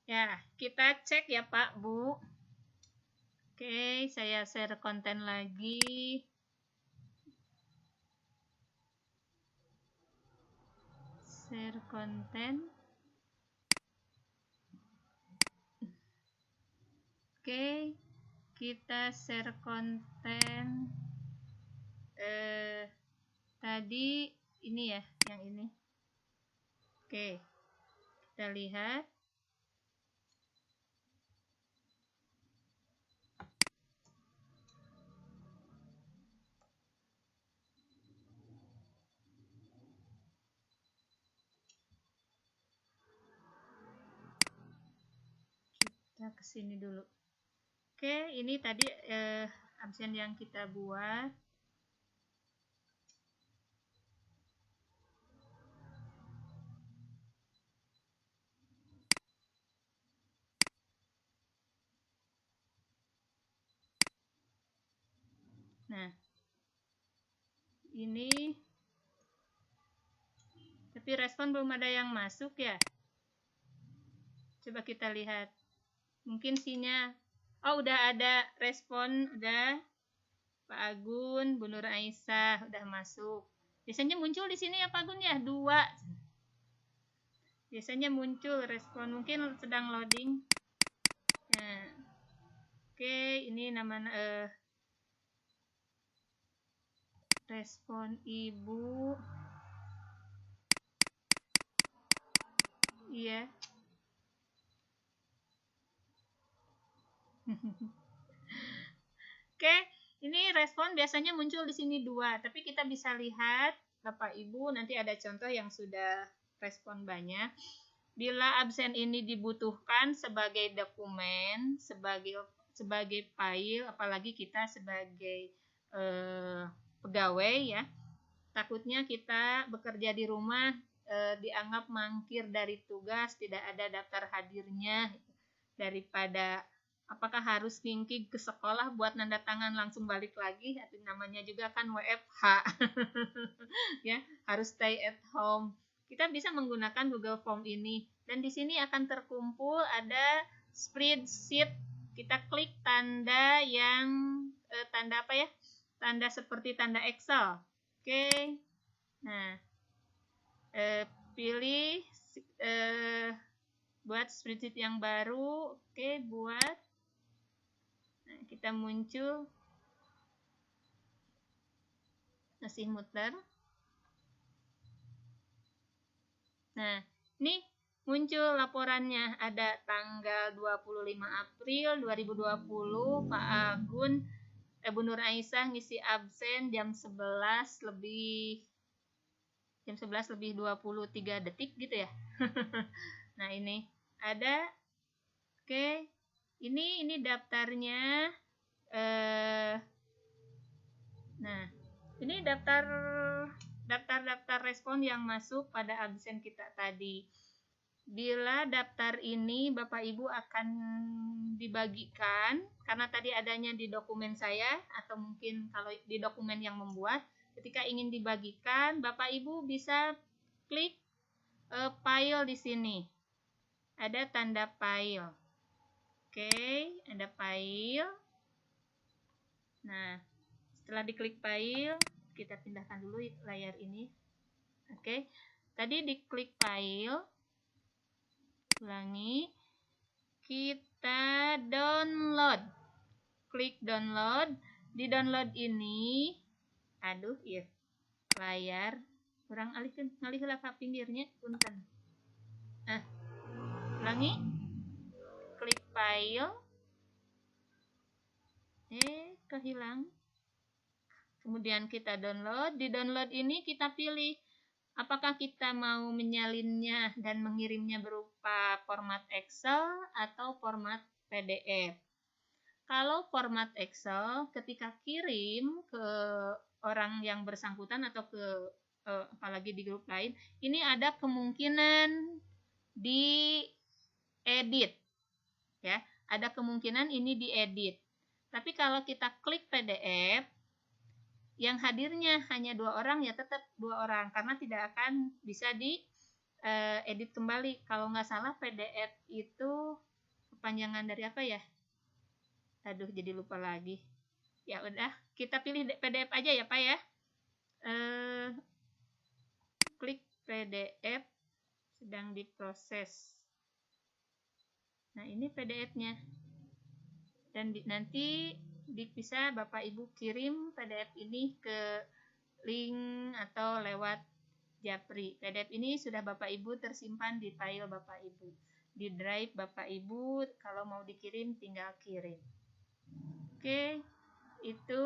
S1: Ya, kita cek ya Pak, Bu. Oke, saya share konten lagi. Share konten. Oke. kita share konten tadi ini ya, yang ini. Oke, kita lihat. Kita kesini dulu. Oke, ini tadi absen yang kita buat. Nah, ini tapi respon belum ada yang masuk ya. Coba kita lihat. Mungkin sinya. Oh, udah ada respon, udah. Pak Agun, Bu Nur Aisyah udah masuk. Biasanya muncul di sini ya Pak Agun ya, 2. Biasanya muncul respon, mungkin sedang loading. Nah, oke, ini nama respon Ibu. Iya. Oke, ini respon biasanya muncul di sini 2, tapi kita bisa lihat Bapak Ibu nanti ada contoh yang sudah respon banyak. Bila absen ini dibutuhkan sebagai dokumen, sebagai file, apalagi kita sebagai pegawai ya, takutnya kita bekerja di rumah dianggap mangkir dari tugas, tidak ada daftar hadirnya, daripada apakah harus ngingking ke sekolah buat nanda tangan langsung balik lagi, atau namanya juga kan WFH. Ya, harus stay at home. Kita bisa menggunakan Google Form ini, dan di sini akan terkumpul ada spreadsheet. Kita klik tanda yang tanda apa ya? Tanda seperti tanda Excel. Oke. Nah, pilih buat spreadsheet yang baru. Oke, buat. Nah, kita muncul, masih muter. Nah, ini muncul laporannya, ada tanggal 25 April 2020, Pak Agun, Bu Nur Aisyah ngisi absen jam 11 lebih 23 detik gitu ya. Nah, ini ada. Oke, ini daftarnya. Nah, ini daftar respon yang masuk pada absen kita tadi. Bila daftar ini Bapak Ibu akan dibagikan, karena tadi adanya di dokumen saya, atau mungkin kalau di dokumen yang membuat, ketika ingin dibagikan, Bapak Ibu bisa klik file di sini. Ada tanda file. Oke, ada file. Nah, setelah diklik file, kita pindahkan dulu layar ini. Oke, tadi diklik file, ulangi, kita download. Klik download. Di download ini, iya, layar kurang ngalih ke pinggirnya, punten. Nah, ulangi, klik file, kehilang. Kemudian kita download. Di download ini kita pilih apakah kita mau menyalinnya dan mengirimnya berupa format Excel atau format PDF. Kalau format Excel, ketika kirim ke orang yang bersangkutan atau ke apalagi di grup lain, ini ada kemungkinan diedit. Ya, ada kemungkinan ini diedit. Tapi kalau kita klik PDF, yang hadirnya hanya 2 orang, ya tetap 2 orang, karena tidak akan bisa diedit kembali. Kalau nggak salah PDF itu kepanjangan dari apa ya? Aduh, jadi lupa lagi. Ya udah, kita pilih PDF aja ya Pak ya. Klik PDF, sedang diproses. Nah, ini PDF-nya. Dan nanti bisa Bapak Ibu kirim PDF ini ke link atau lewat Japri. PDF ini sudah Bapak Ibu tersimpan di file Bapak Ibu. Di drive Bapak Ibu, kalau mau dikirim tinggal kirim. Oke, itu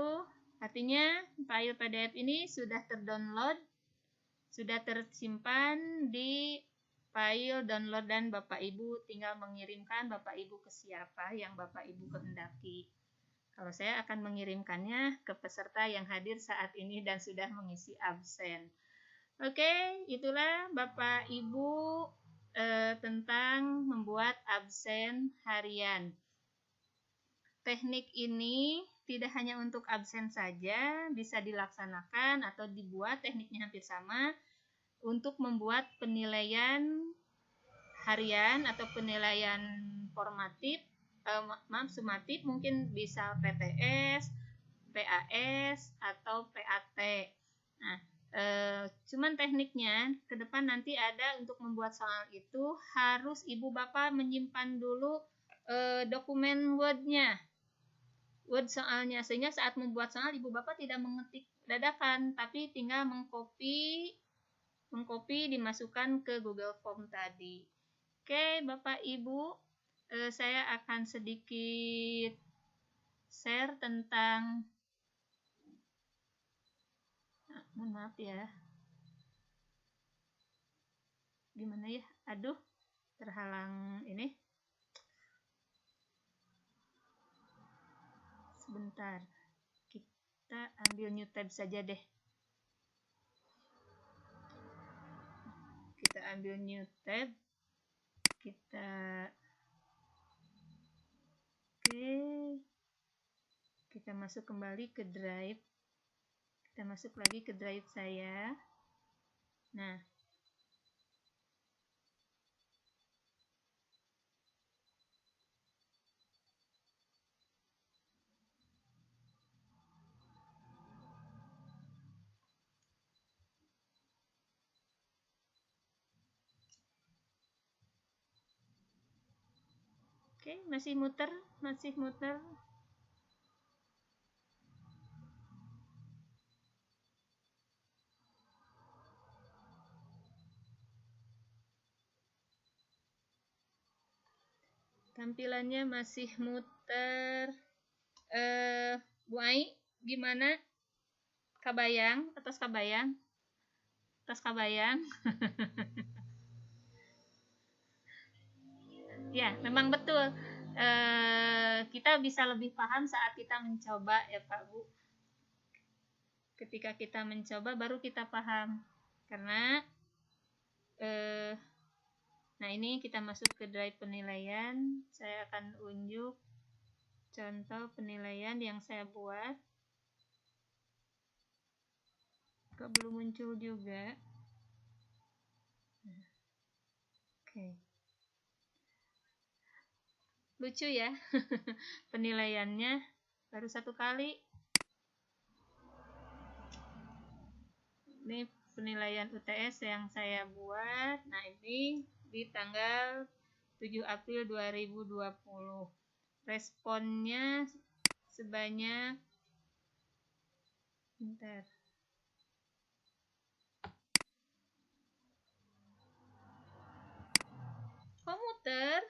S1: artinya file PDF ini sudah terdownload, sudah tersimpan di file download dan Bapak Ibu tinggal mengirimkan Bapak Ibu ke siapa yang Bapak Ibu kehendaki. Kalau saya akan mengirimkannya ke peserta yang hadir saat ini dan sudah mengisi absen. Oke, itulah Bapak Ibu tentang membuat absen harian. Teknik ini tidak hanya untuk absen saja, bisa dilaksanakan atau dibuat, tekniknya hampir sama, untuk membuat penilaian harian atau penilaian formatif, sumatif, mungkin bisa PTS, PAS, atau PAT. Nah, cuman tekniknya ke depan nanti ada untuk membuat soal itu harus Ibu Bapak menyimpan dulu dokumen Word-nya, Word soalnya, sehingga saat membuat soal Ibu Bapak tidak mengetik dadakan, tapi tinggal mengcopy dimasukkan ke Google Form tadi. Oke, Bapak Ibu, saya akan sedikit share tentang mohon maaf ya. Gimana ya? Aduh, terhalang ini. Sebentar. Kita ambil new tab saja deh. Kita ambil new tab. Kita masuk kembali ke drive. Kita masuk lagi ke drive saya. Nah, oke, masih muter. Tampilannya masih muter. Bu Ai, gimana? Kabayang? Atas kabayang? Ya, memang betul. Kita bisa lebih paham saat kita mencoba ya Pak Bu. Ketika kita mencoba baru kita paham. Karena nah ini kita masuk ke drive penilaian. Saya akan unjuk contoh penilaian yang saya buat. Kok belum muncul juga? Oke. Lucu ya. Penilaiannya baru 1 kali. Ini penilaian UTS yang saya buat. Nah, ini di tanggal 7 April 2020. Responnya sebanyak bentar. Komuter.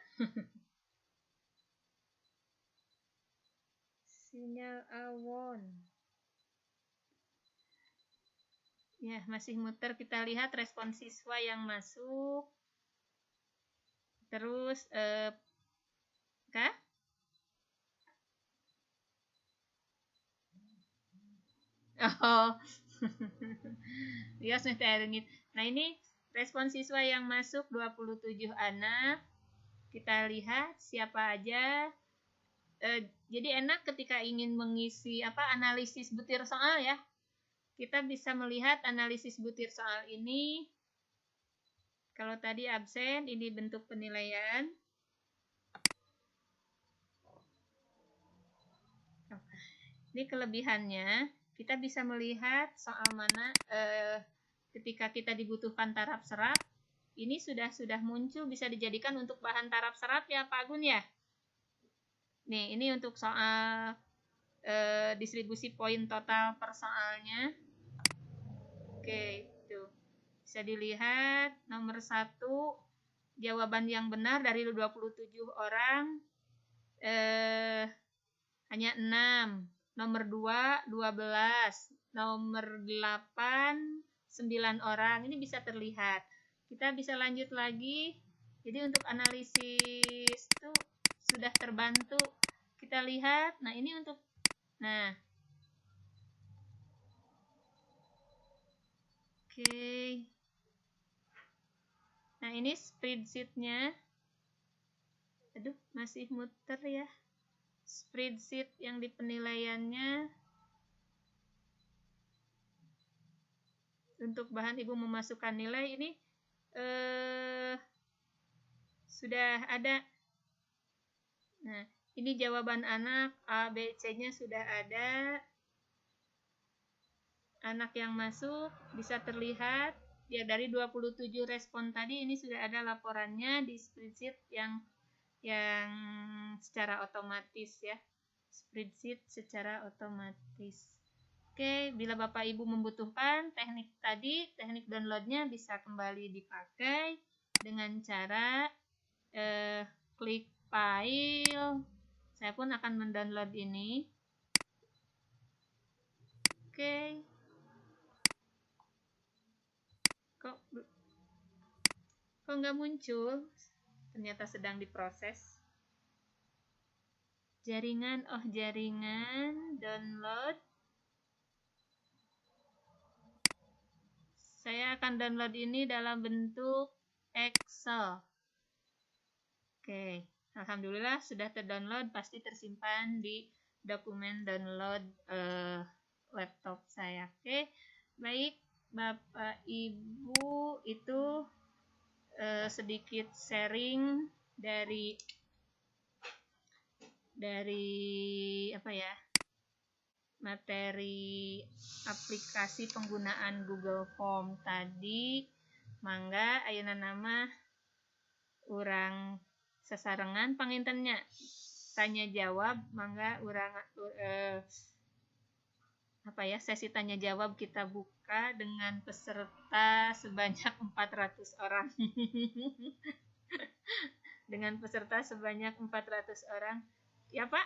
S1: Sinyal awon. Ya, masih muter. Kita lihat respon siswa yang masuk. Terus Kak? Oh. Yes, nah, ini respon siswa yang masuk 27 anak. Kita lihat siapa aja. Jadi enak ketika ingin mengisi analisis butir soal ya. Kita bisa melihat analisis butir soal ini. Kalau tadi absen, ini bentuk penilaian. Ini kelebihannya, kita bisa melihat soal mana ketika kita dibutuhkan taraf serap. Ini sudah muncul, bisa dijadikan untuk bahan taraf serap ya Pak Agun ya. Nih, ini untuk soal distribusi poin total per soalnya. Oke, itu bisa dilihat nomor 1 jawaban yang benar dari 27 orang hanya 6. Nomor 2 12, nomor 8 9 orang. Ini bisa terlihat. Kita bisa lanjut lagi. Jadi untuk analisis itu sudah terbantu. Kita lihat. Nah, ini untuk Oke. Nah, ini spreadsheet-nya. Aduh, masih muter ya. Spreadsheet yang di penilaiannya. Untuk bahan Ibu memasukkan nilai ini sudah ada. Nah, ini jawaban anak A, B, C-nya sudah ada. Anak yang masuk bisa terlihat. Ya, dari 27 respon tadi ini sudah ada laporannya di spreadsheet yang secara otomatis ya. Spreadsheet secara otomatis. Oke, bila Bapak Ibu membutuhkan teknik tadi, teknik downloadnya bisa kembali dipakai dengan cara klik file. Saya pun akan mendownload ini. Oke. Kok nggak muncul? Ternyata sedang diproses. Jaringan, download. Saya akan download ini dalam bentuk Excel. Oke, alhamdulillah sudah terdownload, pasti tersimpan di dokumen download laptop saya. Oke, baik Bapak Ibu, itu sedikit sharing dari apa ya, materi aplikasi penggunaan Google Form tadi. Mangga ayeuna nama urang sasarengan pangintennya tanya jawab. Mangga urang sesi tanya jawab kita buka dengan peserta sebanyak 400 orang. Dengan peserta sebanyak 400 orang. Ya, Pak?